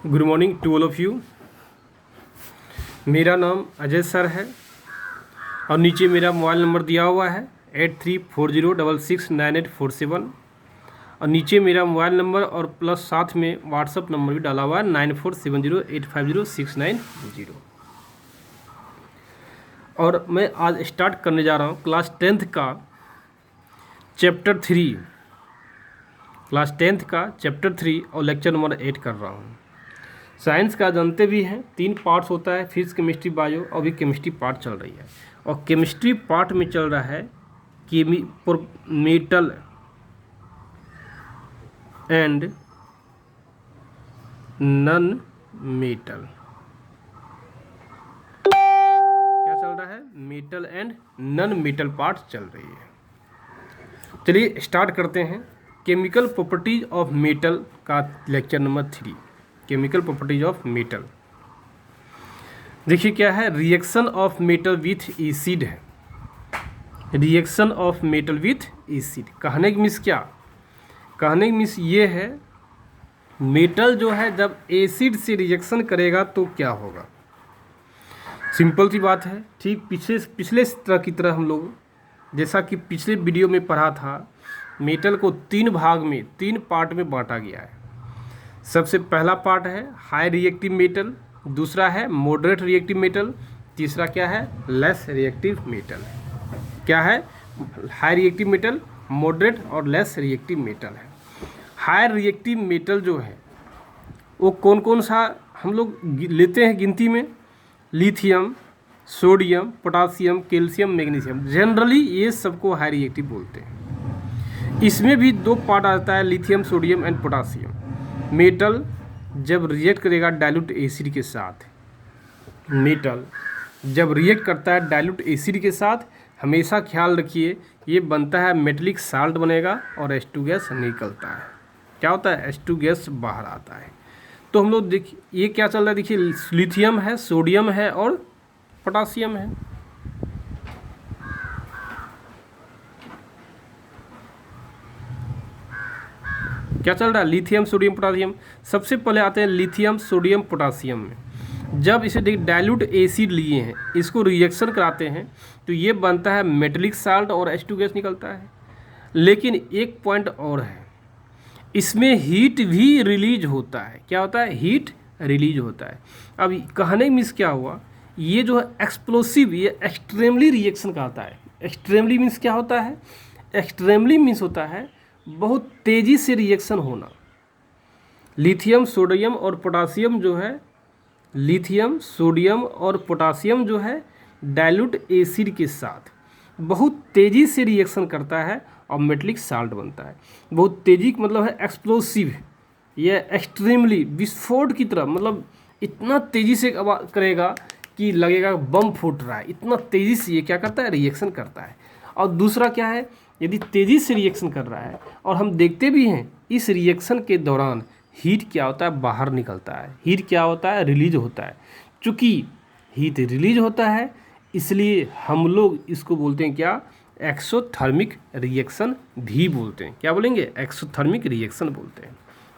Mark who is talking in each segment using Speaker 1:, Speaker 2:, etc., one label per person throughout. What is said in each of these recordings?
Speaker 1: Good morning to all of you. मेरा नाम Ajay sir है और नीचे मेरा मोबाइल नंबर दिया हुआ है 8340669847 और नीचे मेरा मोबाइल नंबर और प्लस साथ में व्हाट्सअप नंबर भी डाला हुआ है 9470850690। और मैं आज स्टार्ट करने जा रहा हूँ क्लास 10th का चैप्टर 3 और लेक्चर नंबर 8 कर रहा हूँ। साइंस का जानते भी हैं 3 पार्ट्स होता है, फिजिक्स, केमिस्ट्री, बायो। अभी केमिस्ट्री पार्ट चल रही है और केमिस्ट्री पार्ट में चल रहा है मेटल एंड नॉन मेटल। क्या चल रहा है? Metal and non metal part चल रही है। चलिए स्टार्ट करते हैं। केमिकल प्रॉपर्टीज ऑफ मेटल का lecture number 3, chemical properties of metal. देखिए क्या है, reaction of metal with acid है। Reaction of metal with acid कहने की मीन्स क्या? कहने की मीन्स ये है, मेटल जो है जब एसिड से रिएक्शन करेगा तो क्या होगा। सिंपल सी बात है। ठीक पिछले तरह की तरह हम लोग जैसा कि पिछले वीडियो में पढ़ा था, मेटल को 3 भाग में 3 पार्ट में बांटा गया है। सबसे पहला पार्ट है हाई रिएक्टिव मेटल, दूसरा है मॉडरेट रिएक्टिव मेटल, तीसरा क्या है? Less reactive metal. क्या है? हाई रिएक्टिव मेटल, मॉडरेट और लेस रिएक्टिव मेटल है। हाई रिएक्टिव मेटल जो है वो कौन कौन सा हम लोग लेते हैं गिनती में? Lithium, sodium, potassium, calcium, magnesium. Generally ये सबको हाई रिएक्टिव बोलते हैं। इसमें भी 2 पार्ट आता है, lithium, sodium and potassium. Metal जब रिएक्ट करेगा डाइल्यूट एसिड के साथ, मेटल जब रिएक्ट करता है डाइल्यूट एसिड के साथ, हमेशा ख्याल रखिए ये बनता है मेटेलिक साल्ट बनेगा और H2 गैस निकलता है। क्या होता है? H2 गैस बाहर आता है। तो हम लोग देखिए ये क्या चल रहा है, देखिए लिथियम है, सोडियम है और पोटासियम है। क्या चल रहा है? Lithium, sodium, potassium. सबसे पहले आते हैं लिथियम, सोडियम, पोटासियम में। जब इसे डाइल्यूट एसिड लिए हैं, इसको रिएक्शन कराते हैं तो ये बनता है मेटेलिक साल्ट और H2 गैस निकलता है। लेकिन एक पॉइंट और है, इसमें हीट भी रिलीज होता है। क्या होता है? हीट रिलीज होता है। अब कहने मीन्स क्या हुआ, ये जो है एक्सप्लोसिव, ये एक्सट्रीमली रिएक्शन कहता है। एक्सट्रीमली मीन्स क्या होता है? एक्सट्रीमली मीन्स होता है बहुत तेज़ी से रिएक्शन होना। लिथियम, सोडियम और पोटासियम जो है, लिथियम, सोडियम और पोटासियम जो है डाइल्यूट एसिड के साथ बहुत तेज़ी से रिएक्शन करता है और मेटेलिक साल्ट बनता है। बहुत तेज़ी का मतलब है एक्सप्लोसिव। यह एक्सट्रीमली विस्फोट की तरह, मतलब इतना तेज़ी से करेगा कि लगेगा बम फूट रहा है। इतना तेज़ी से ये क्या करता है? रिएक्शन करता है। और दूसरा क्या है, यदि तेज़ी से रिएक्शन कर रहा है और हम देखते भी हैं इस रिएक्शन के दौरान हीट क्या होता है? बाहर निकलता है। हीट क्या होता है? रिलीज होता है। चूँकि हीट रिलीज होता है इसलिए हम लोग इसको बोलते हैं क्या? एक्सोथर्मिक रिएक्शन भी बोलते हैं। क्या बोलेंगे? एक्सोथर्मिक रिएक्शन बोलते हैं।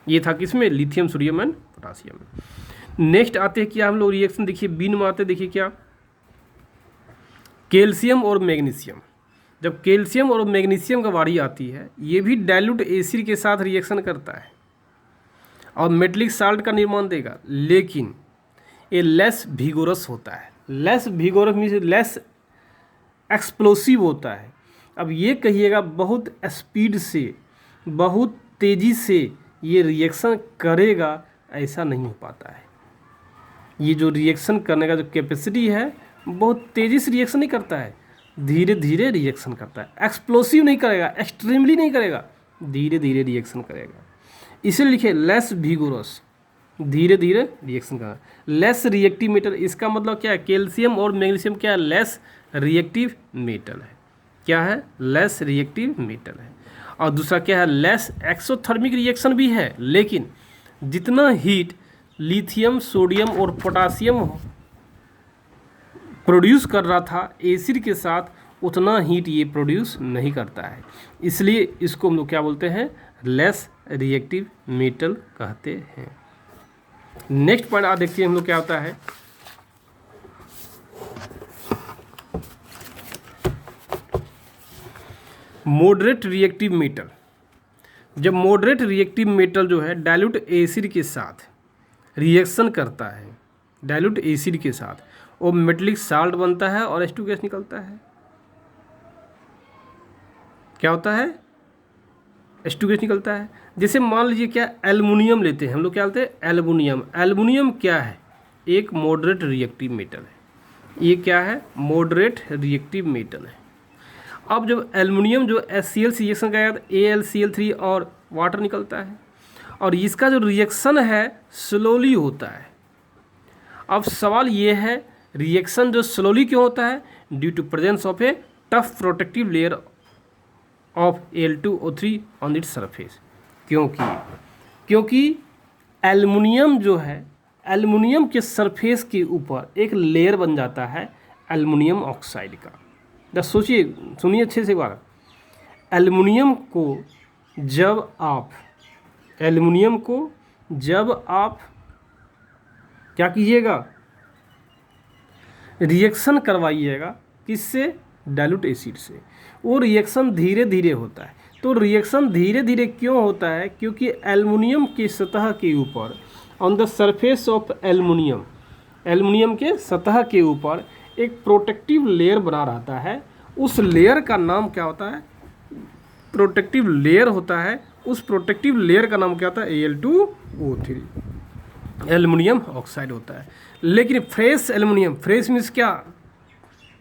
Speaker 1: ये था किसमें? लिथियम, सोडियम एंड पोटासियम में। नेक्स्ट आते हैं क्या हम लोग रिएक्शन, देखिए बीन में आते, देखिए क्या, कैल्शियम और मैग्नीशियम। जब कैल्शियम और मैग्नीशियम का बारी आती है, ये भी डाइल्यूट एसिड के साथ रिएक्शन करता है और मेटेलिक साल्ट का निर्माण देगा, लेकिन ये लेस विगोरस होता है। Less vigorous means less explosive होता है। अब ये कहिएगा बहुत स्पीड से, बहुत तेज़ी से ये रिएक्शन करेगा, ऐसा नहीं हो पाता है। ये जो रिएक्शन करने का जो कैपेसिटी है, बहुत तेज़ी से रिएक्शन नहीं करता है, धीरे धीरे रिएक्शन करता है। एक्सप्लोसिव नहीं करेगा, एक्सट्रीमली नहीं करेगा, धीरे धीरे रिएक्शन करेगा। इसे लिखे लेस विगोरस, धीरे धीरे रिएक्शन करना। लेस रिएक्टिव मेटल, इसका मतलब क्या है? कैल्शियम और मैग्नीशियम क्या है? लेस रिएक्टिव मेटल है। क्या है? लेस रिएक्टिव मेटल है। और दूसरा क्या है? लेस एक्सोथर्मिक रिएक्शन भी है, लेकिन जितना हीट लिथियम, सोडियम और पोटासियम प्रोड्यूस कर रहा था एसिड के साथ, उतना हीट ये प्रोड्यूस नहीं करता है। इसलिए इसको हम लोग क्या बोलते हैं? लेस रिएक्टिव मेटल कहते हैं। नेक्स्ट पॉइंट आप देखिए हम लोग क्या होता है, मॉडरेट रिएक्टिव मेटल। जब मॉडरेट रिएक्टिव मेटल जो है डाइल्यूट एसिड के साथ रिएक्शन करता है, डाइल्यूट एसिड के साथ, वो मेटलिक साल्ट बनता है और H2 गैस निकलता है। क्या होता है? H2 गैस निकलता है। जैसे मान लीजिए क्या एल्युमिनियम लेते हैं हम लोग, क्या लेते हैं? एल्युमिनियम। एल्युमिनियम क्या है? एक मॉडरेट रिएक्टिव मेटल है। ये क्या है? मॉडरेट रिएक्टिव मेटल है। अब जब एल्युमिनियम जो HCl से रिएक्शन करेगा तो AlCl3 और वाटर निकलता है, और इसका जो रिएक्शन है स्लोली होता है। अब सवाल ये है, रिएक्शन जो स्लोली क्यों होता है? Due to presence of a tough protective layer of Al2O3 on its surface. क्योंकि एल्युमिनियम जो है, एल्युमिनियम के सरफेस के ऊपर एक लेयर बन जाता है एल्युमिनियम ऑक्साइड का। बस सोचिए, सुनिए अच्छे से एक बार। एल्युमिनियम को जब आप क्या कीजिएगा? रिएक्शन करवाइएगा। किससे? डाइल्यूट एसिड से। वो रिएक्शन धीरे धीरे होता है। तो रिएक्शन धीरे धीरे क्यों होता है? क्योंकि एल्युमिनियम की सतह के ऊपर, on the surface of aluminium, aluminium के सतह के ऊपर एक प्रोटेक्टिव लेयर बना रहता है। उस लेयर का नाम क्या होता है? प्रोटेक्टिव लेयर होता है। उस प्रोटेक्टिव लेयर का नाम क्या होता है? Al2O3, एल्युमिनियम ऑक्साइड होता है। लेकिन फ्रेश एल्युमिनियम, फ्रेश मीन्स क्या?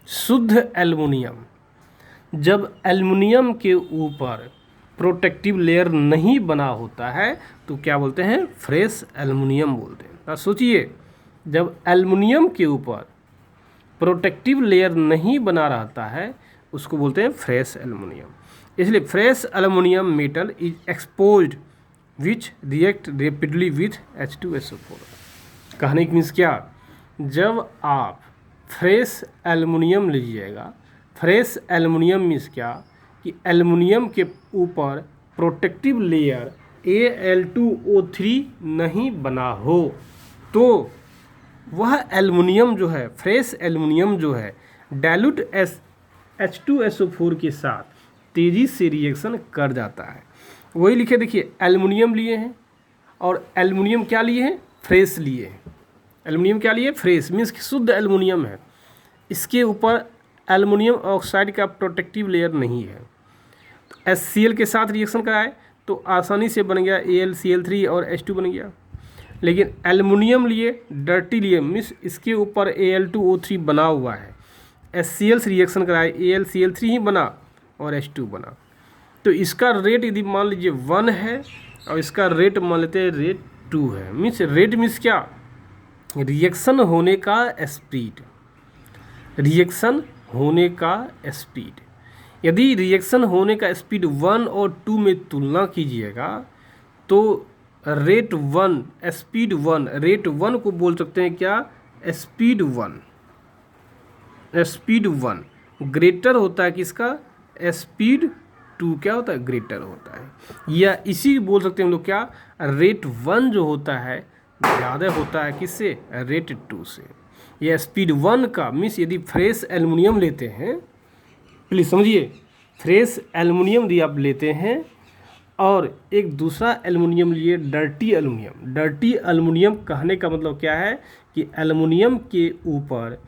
Speaker 1: शुद्ध एल्युमिनियम। जब एल्युमिनियम के ऊपर प्रोटेक्टिव लेयर नहीं बना होता है तो क्या बोलते हैं? फ्रेश एल्युमिनियम बोलते हैं। तो सोचिए, जब एल्युमिनियम के ऊपर प्रोटेक्टिव लेयर नहीं बना रहता है उसको बोलते हैं फ्रेश एल्युमिनियम। इसलिए fresh aluminium metal is exposed which react rapidly with H2SO4। कहने की मीन्स क्या? जब आप फ्रेश एल्युमिनियम लीजिएगा, फ्रेश एल्युमिनियम मीन्स क्या? कि एल्युमिनियम के ऊपर प्रोटेक्टिव लेयर Al2O3 नहीं बना हो तो वह एल्युमिनियम जो है, फ्रेश एल्युमिनियम जो है, डाइल्यूट H2SO4 के साथ तेज़ी से रिएक्शन कर जाता है। वही लिखे देखिए, एल्युमिनियम लिए हैं और एल्युमिनियम क्या लिए हैं? फ्रेश लिए हैं। एल्युमिनियम क्या लिए? फ्रेश मीन्स शुद्ध एल्युमिनियम है। इसके ऊपर एल्युमिनियम ऑक्साइड का प्रोटेक्टिव लेयर नहीं है। तो HCl के साथ रिएक्शन कराए तो आसानी से बन गया AlCl3 और H2 बन गया। लेकिन एल्युमिनियम लिए, डर्टी लिए, मीन्स इसके ऊपर Al2O3 बना हुआ है। HCl से रिएक्शन कराए, AlCl3 ही बना और H2 बना। तो इसका रेट यदि मान लीजिए 1 है और इसका रेट मान लेते हैं रेट 2 है। मीन्स रेट मीन्स क्या? रिएक्शन होने का स्पीड। रिएक्शन होने का स्पीड। यदि रिएक्शन होने का स्पीड 1 और 2 में तुलना कीजिएगा तो रेट 1, स्पीड 1, रेट 1 को बोल सकते हैं क्या? स्पीड 1। स्पीड 1 ग्रेटर होता है किसका? स्पीड 2 क्या होता है? ग्रेटर होता है। या इसी बोल सकते हैं हम लोग क्या? रेट 1 जो होता है ज़्यादा होता है किससे? रेट 2 से। यह स्पीड 1 का मीन्स यदि फ्रेश एल्युमिनियम लेते हैं, प्लीज़ समझिए, फ्रेश एल्युमिनियम यदि आप लेते हैं और एक दूसरा एल्युमिनियम लिए डर्टी एल्युमिनियम। डर्टी एल्युमिनियम कहने का मतलब क्या है? कि एल्युमिनियम के ऊपर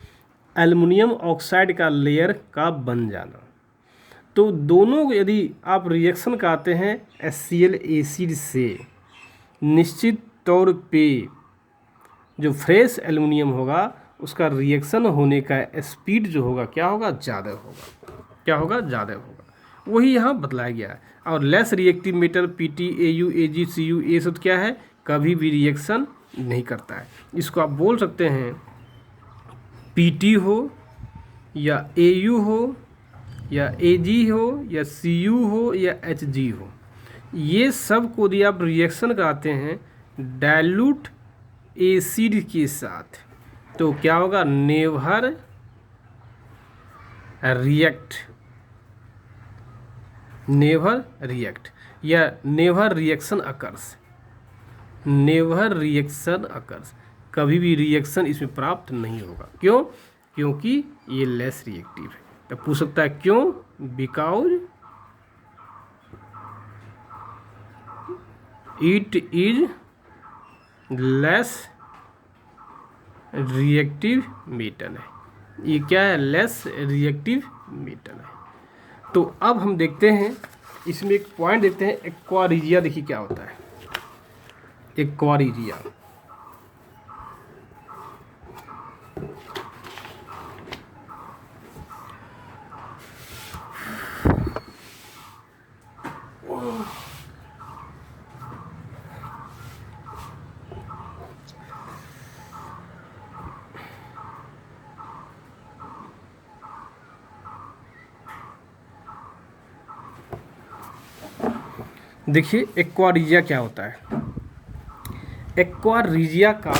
Speaker 1: एल्युमिनियम ऑक्साइड का लेयर का बन जाना। तो दोनों यदि आप रिएक्शन कराते हैं HCl एसिड से, निश्चित तौर पे जो फ्रेश एल्युमिनियम होगा उसका रिएक्शन होने का स्पीड जो होगा क्या होगा? ज़्यादा होगा। क्या होगा? ज़्यादा होगा। वही यहाँ बतलाया गया है। और less reactive metal PT, AU, AG, CU ये सब क्या है? कभी भी रिएक्शन नहीं करता है। इसको आप बोल सकते हैं PT हो या AU हो या AG हो या CU हो या HG हो, ये सब को यदि आप रिएक्शन कराते हैं डाइल्यूट एसिड के साथ तो क्या होगा? नेवर रिएक्ट, नेवर रिएक्ट या never reaction occurs. Never reaction occurs, कभी भी रिएक्शन इसमें प्राप्त नहीं होगा। क्यों? क्योंकि ये लेस रिएक्टिव है। तो पूछ सकता है क्यों? Because it is less reactive metal है। ये क्या है? लेस रिएक्टिव मेटल है। तो अब हम देखते हैं इसमें एक पॉइंट देखते हैं, एक्वा रिजिया। देखिए क्या होता है एक्वा रिजिया। देखिए एक्वा रिजिया क्या होता है। एक्वा रिजिया का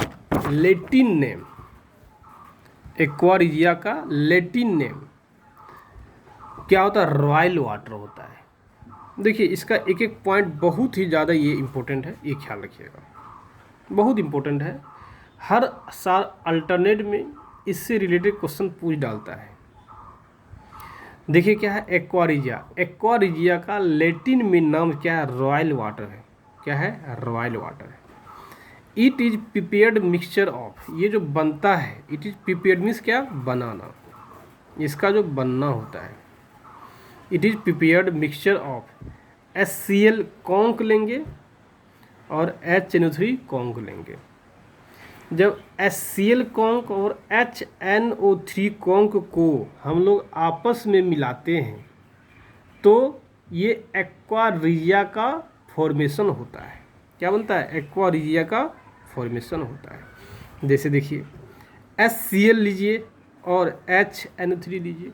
Speaker 1: लैटिन नेम, एक्वा रिजिया का लैटिन नेम क्या होता है? रॉयल वाटर होता है। देखिए इसका एक एक पॉइंट बहुत ही ज़्यादा ये इम्पोर्टेंट है, ये ख्याल रखिएगा, बहुत इम्पोर्टेंट है। हर साल अल्टरनेट में इससे रिलेटेड क्वेश्चन पूछ डालता है। देखिए क्या है एक्वा रिजिया। एक्वा रिजिया का लैटिन में नाम क्या है? रॉयल वाटर है। क्या है? रॉयल वाटर है। It is prepared mixture of, ये जो बनता है, इट इज प्रिपेयर्ड मीन्स क्या? बनाना, इसका जो बनना होता है। It is prepared mixture of HCl conc लेंगे और HNO3 कॉन्क लेंगे। जब HCl कॉन्क और HNO3 कॉन्क को हम लोग आपस में मिलाते हैं तो ये एक्वा रिजिया का फॉर्मेशन होता है। क्या बनता है? एक्वा रिजिया का फॉर्मेशन होता है। जैसे देखिए HCl लीजिए और HNO3 लीजिए,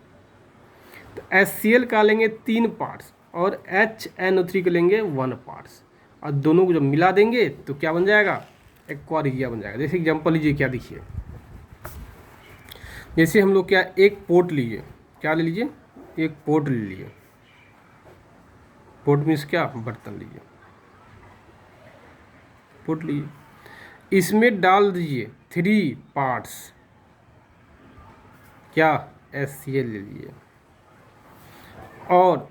Speaker 1: तो HCl का लेंगे 3 पार्ट्स और HNO3 का लेंगे 1 पार्ट्स, और दोनों को जब मिला देंगे तो क्या बन जाएगा? एक्वा रिजिया बन जाएगा। जैसे एग्जांपल लीजिए, क्या देखिए, जैसे हम लोग क्या एक पोट लीजिए, क्या ले लीजिए? एक पोट ले लीजिए। पोट मीन्स क्या? बर्तन लीजिए, पोट लीजिए, इसमें डाल दीजिए 3 पार्ट्स, क्या? HCl ले लीजिए, और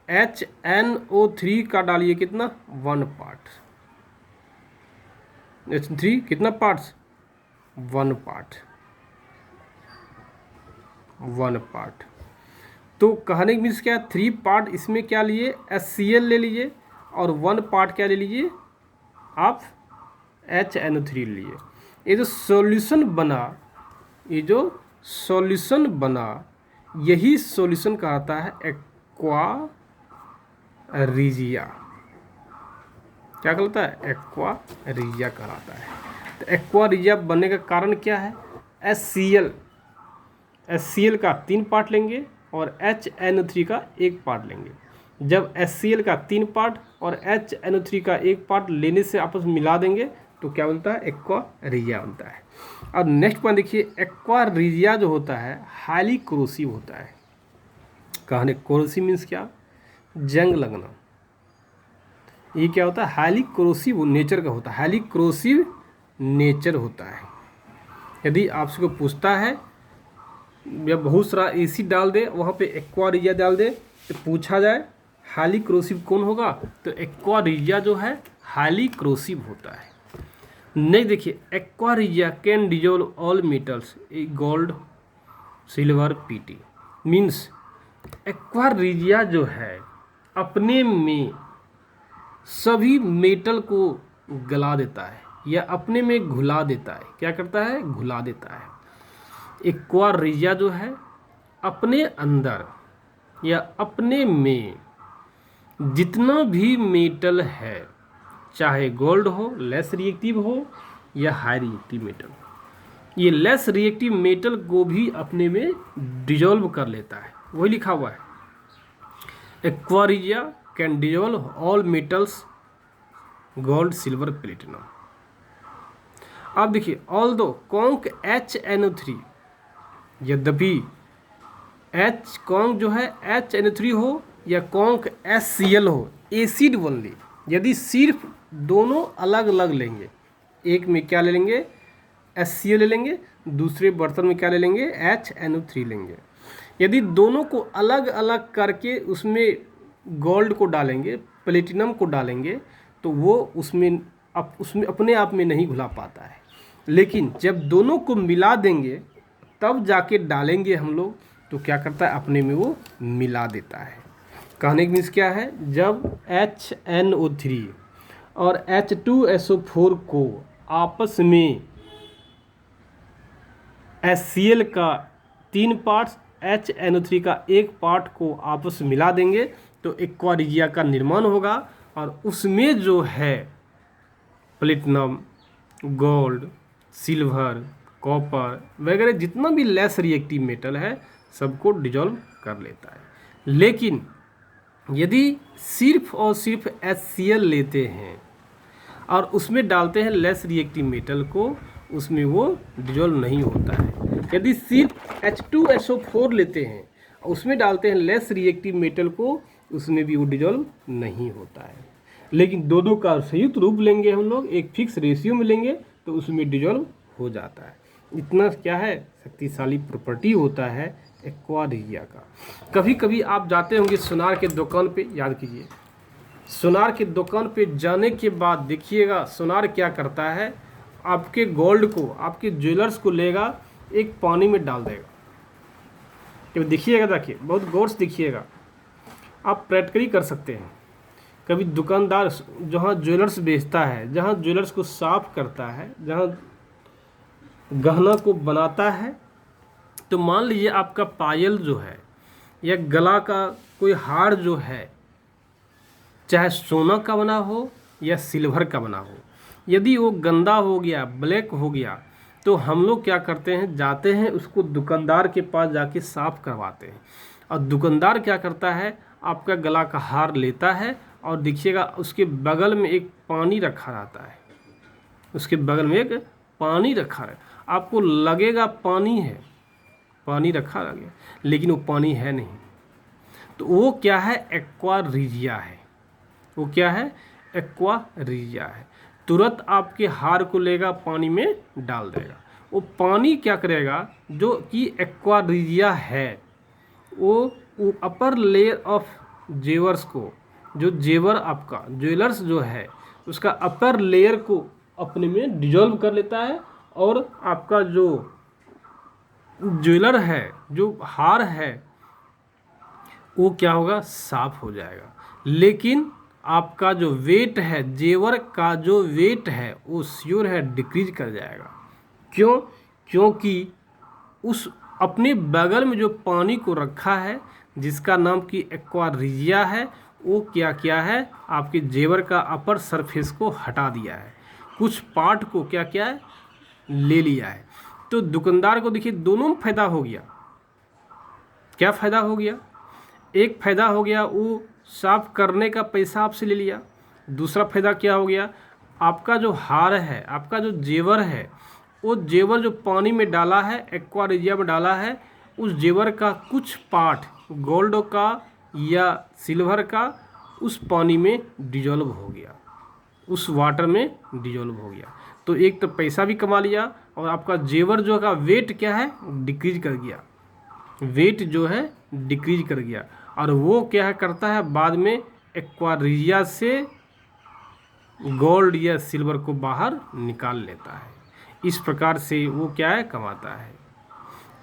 Speaker 1: HNO3 का डालिए कितना? 1 पार्ट। HNO3 कितना पार्ट्स? 1 part, 1 part. तो कहने की मीन्स क्या? 3 पार्ट इसमें क्या लिए? HCl ले लीजिए, और 1 पार्ट क्या ले लीजिए आप? HNO3 लिए। ये जो सॉल्यूशन बना, ये जो सॉल्यूशन बना, यही सॉल्यूशन कहलाता है एक्वा रिजिया। क्या कहलाता है? एक्वा रिजिया कहलाता है। तो एक्वा रिजिया बनने का कारण क्या है? HCl का 3 पार्ट लेंगे और HNO3 का 1 पार्ट लेंगे। जब HCl का 3 पार्ट और HNO3 का 1 पार्ट लेने से आपस में मिला देंगे तो क्या बनता है? एक्वा रिजिया बनता है। अब नेक्स्ट पॉइंट देखिए, एक्वा रिजिया जो होता है हाईली कोरोसिव होता है। कहने कोरोसिव मीन्स क्या? जंग लगना। ये क्या होता है? हाईली कोरोसिव नेचर का होता है, हाईली कोरोसिव नेचर होता है। यदि आपसे को पूछता है या बहुत सारा एसिड डाल दे, वहाँ पे एक्वा रिजिया डाल दे, तो पूछा जाए हाईली कोरोसिव कौन होगा, तो एक्वा रिजिया जो है हाईली कोरोसिव होता है। नेक्स्ट देखिए, aqua regia can dissolve all metals, gold, silver, Pt। Means aqua regia जो है अपने में सभी मेटल को गला देता है या अपने में घुला देता है। क्या करता है? घुला देता है। एक्वा रिजिया जो है अपने अंदर या अपने में जितना भी मेटल है, चाहे गोल्ड हो, लेस रिएक्टिव हो, या हाई रिएक्टिव मेटल, ये लेस रिएक्टिव मेटल को भी अपने में डिजोल्व कर लेता है। वही लिखा हुआ है, aqua regia can dissolve all metals, gold, silver, platinum. अब देखिए, ऑल्दो कॉन्क HNO3, यद्यपि कॉन्क जो है HNO3 हो या कॉन्क HCl हो, एसिड ओनली, यदि सिर्फ दोनों अलग अलग लेंगे, एक में क्या ले लेंगे HCl ले लेंगे, दूसरे बर्तन में क्या ले लेंगे HNO3 लेंगे। यदि दोनों को अलग अलग करके उसमें गोल्ड को डालेंगे, प्लेटिनम को डालेंगे, तो वो उसमें अपने आप में नहीं घुला पाता है। लेकिन जब दोनों को मिला देंगे तब जाके डालेंगे हम लोग, तो क्या करता है अपने में वो मिला देता है। कहने का मीन्स क्या है, जब HNO3 और H2SO4 को आपस में HCl का 3 पार्ट्स, HNO3 का 1 पार्ट को आपस में मिला देंगे तो एक्वा रिजिया का निर्माण होगा, और उसमें जो है प्लेटिनम, गोल्ड, सिल्वर, कॉपर वगैरह जितना भी लेस रिएक्टिव मेटल है सबको डिजॉल्व कर लेता है। लेकिन यदि सिर्फ और सिर्फ HCl लेते हैं और उसमें डालते हैं लेस रिएक्टिव मेटल को, उसमें वो डिजॉल्व नहीं होता है। यदि सिर्फ H2SO4 लेते हैं और उसमें डालते हैं लेस रिएक्टिव मेटल को, उसमें भी वो डिजॉल्व नहीं होता है। लेकिन दोनों का संयुक्त रूप लेंगे हम लोग, एक फिक्स रेशियो में लेंगे, तो उसमें डिजॉल्व हो जाता है। इतना क्या है शक्तिशाली प्रॉपर्टी होता है एक्वा रिजिया का। कभी कभी आप जाते होंगे सोनार के दुकान पे, याद कीजिए सोनार के दुकान पे जाने के बाद देखिएगा सोनार क्या करता है, आपके गोल्ड को, आपके ज्वेलर्स को लेगा, एक पानी में डाल देगा। तो देखिएगा, देखिए बहुत गौर से देखिएगा, आप प्रैक्टिकली कर सकते हैं। कभी दुकानदार जहाँ ज्वेलर्स बेचता है, जहाँ ज्वेलर्स को साफ करता है, जहाँ गहना को बनाता है, तो मान लीजिए आपका पायल जो है या गला का कोई हार जो है, चाहे सोना का बना हो या सिल्वर का बना हो, यदि वो गंदा हो गया, ब्लैक हो गया, तो हम लोग क्या करते हैं, जाते हैं उसको दुकानदार के पास जाके साफ़ करवाते हैं। और दुकानदार क्या करता है, आपका गला का हार लेता है और देखिएगा उसके बगल में एक पानी रखा रहता है, उसके बगल में एक पानी रखा है, आपको लगेगा पानी है, पानी रखा लगे, लेकिन वो पानी है नहीं। तो वो क्या है, एक्वा रिजिया है। वो क्या है, एक्वा रिजिया है। तुरंत आपके हार को लेगा, पानी में डाल देगा। वो पानी क्या करेगा, जो कि एक्वा रिजिया है, वो अपर लेयर ऑफ जेवर्स को, जो जेवर आपका ज्वेलर्स जो है उसका अपर लेयर को अपने में डिजॉल्व कर लेता है, और आपका जो ज्वेलर है, जो हार है, वो क्या होगा, साफ हो जाएगा। लेकिन आपका जो वेट है, जेवर का जो वेट है, वो श्योर है डिक्रीज कर जाएगा। क्यों? क्योंकि उस अपने बगल में जो पानी को रखा है, जिसका नाम की एक्वा रिजिया है, वो क्या किया है, आपके जेवर का अपर सरफेस को हटा दिया है, कुछ पार्ट को क्या किया है, ले लिया है। तो दुकानदार को देखिए दोनों में फ़ायदा हो गया। क्या फ़ायदा हो गया, एक फ़ायदा हो गया वो साफ करने का पैसा आपसे ले लिया। दूसरा फ़ायदा क्या हो गया, आपका जो हार है, आपका जो जेवर है, वो जेवर जो पानी में डाला है, एक्वा रिजिया में डाला है, उस जेवर का कुछ पार्ट गोल्ड का या सिल्वर का उस पानी में डिजॉल्व हो गया, उस वाटर में डिजॉल्व हो गया। तो एक तो पैसा भी कमा लिया, और आपका जेवर जो का वेट क्या है, डिक्रीज कर गया, वेट जो है डिक्रीज कर गया। और वो क्या है करता है, बाद में एक्वा रिजिया से गोल्ड या सिल्वर को बाहर निकाल लेता है। इस प्रकार से वो क्या है, कमाता है।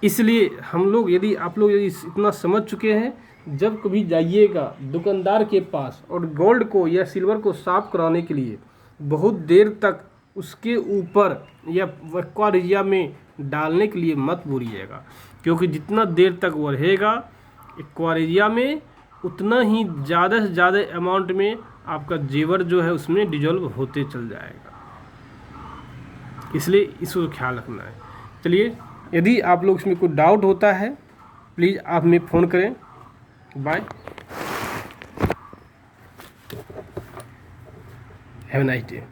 Speaker 1: इसलिए हम लोग, यदि आप लोग यदि इतना समझ चुके हैं, जब कभी जाइएगा दुकानदार के पास और गोल्ड को या सिल्वर को साफ कराने के लिए बहुत देर तक उसके ऊपर या एक्वा रिजिया में डालने के लिए मत बोलिएगा, क्योंकि जितना देर तक वो रहेगा एक्वा रिजिया में, उतना ही ज़्यादा से ज़्यादा अमाउंट में आपका जेवर जो है उसमें डिजॉल्व होते चल जाएगा। इसलिए इसको ख्याल रखना है। चलिए, यदि आप लोग इसमें कोई डाउट होता है प्लीज़ आप हमें फ़ोन करें। Bye, have a nice day.